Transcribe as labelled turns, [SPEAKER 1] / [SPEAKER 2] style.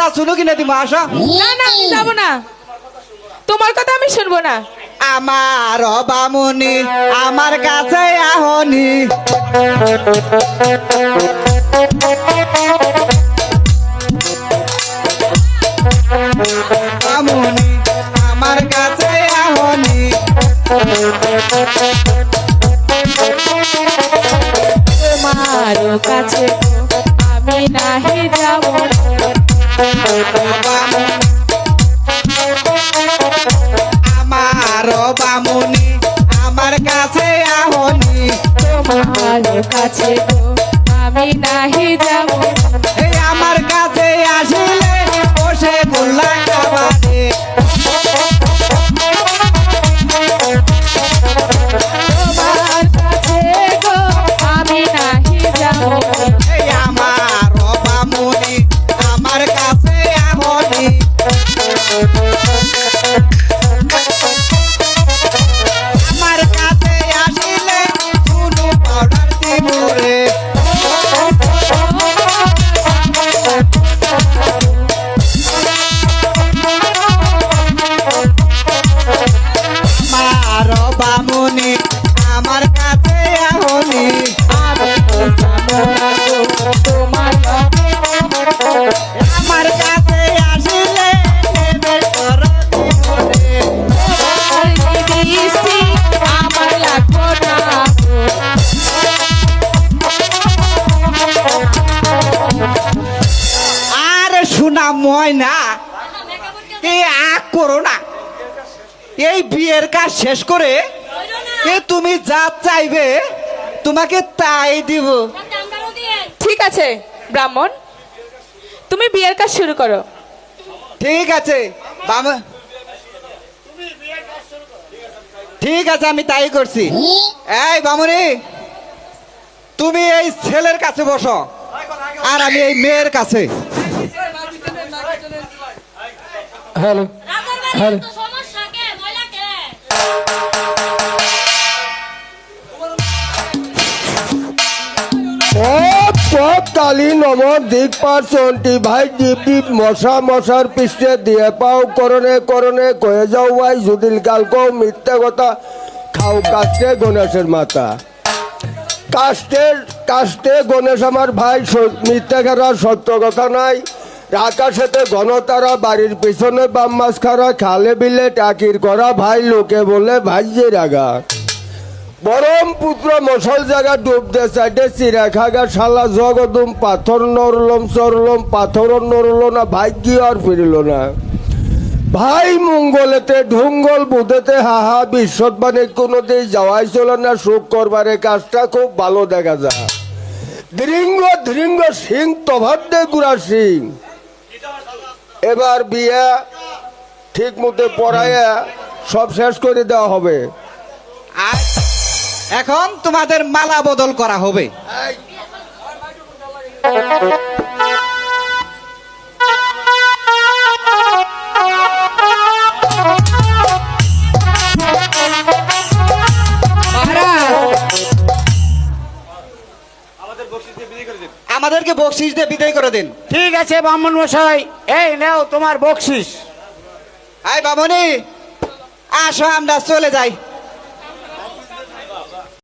[SPEAKER 1] মাথা চুলো কিনে দিব, আসো।
[SPEAKER 2] না না আমি যাবো না, তোমার কথা আমি শুনবো না।
[SPEAKER 1] আমার বামুনি আমার কাছে আহনি, বামুনি আমার কাছে আহনি,
[SPEAKER 2] তোমার কাছে আমি নাহি যাব,
[SPEAKER 1] আমার বামুনি আমার কাছে আহনি,
[SPEAKER 2] তোমার কাছে আমি নাহি যাব,
[SPEAKER 1] এই আমার কাছে আসিলে বসে গোল্লা খাবারে,
[SPEAKER 2] তোমার কাছে গো আমি নাহি যাব,
[SPEAKER 1] এই আমার বামুনি আমার কাছে আহনি, আমার কাছে আসিলে চুনু পাউডার দিব রে, আমার বামুনি আমার কাছে আহনি,
[SPEAKER 2] আমি যাব না গো তোমার লগে,
[SPEAKER 1] আমার কাছে আসিলে নেবে তোর জীবনে,
[SPEAKER 2] তোমার দৃষ্টি আমার লাগবো না গো।
[SPEAKER 1] আর শোনা ময়না, এই আগ করো না, এই বিয়ের কাজ শেষ করে এ তুমি যা চাইবে তোমাকে তাই দিব।
[SPEAKER 2] ঠিক আছে ব্রাহ্মণ, তুমি বিয়ের কাজ শুরু করো।
[SPEAKER 1] ঠিক আছে ঠিক আছে, আমি তাই করছি। এই বামুনি, তুমি এই ছেলের কাছে বসো আর আমি এই মেয়ের কাছে।
[SPEAKER 3] হ্যালো হ্যালো, কালী নমর দিক পার চন্টি ভাই ডিপ ডিপ মশা মশার পৃষ্ঠে দিয়ে পাও করণে করণে কয়ে যাও ভাই জুদিল কালকো মিথ্যা কথা খাও কাস্টে গণেশের মাথা, কাস্টে গণেশ আমার ভাই, মিথ্যা খারা সত্য কথা নাই, আকাশেতে ঘনতারা বাড়ির পিছনে বাম মাছ খারা, খালে বিলে টাকির করা ভাই, লোকে বলে ভাইজে রাগা, বরম পুত্র মশল জায়গা ডুব দে সাইডে চিরা খাগা শালা জগদুম পাথর নরলম চরলম পাথর নরল না, ভাগ্য আর ফিরিল না ভাই, মঙ্গলেতে ঢুঙ্গল বুধেতে হাহা, বিশ্ববাণী কোনোদিন যাওয়াই ছিল না, সুখ করবারে কাজটা খুব ভালো দেখা যায়, ধৃঙ্গ ধৃঙ্গ সিং তভাদ্দে গুড়া সিং, এবার বিয়ে ঠিক মতো পড়াইয়া সব শেষ করে দেওয়া হবে।
[SPEAKER 1] আর এখন তোমাদের মালা বদল করা হবে। আমাদেরকে বকশিস দিয়ে বিদায় করে দিন।
[SPEAKER 4] ঠিক আছে ব্রাহ্মণ মশাই, এই নাও তোমার বকশিস।
[SPEAKER 1] আই বামুনি, আসো আমরা চলে যাই।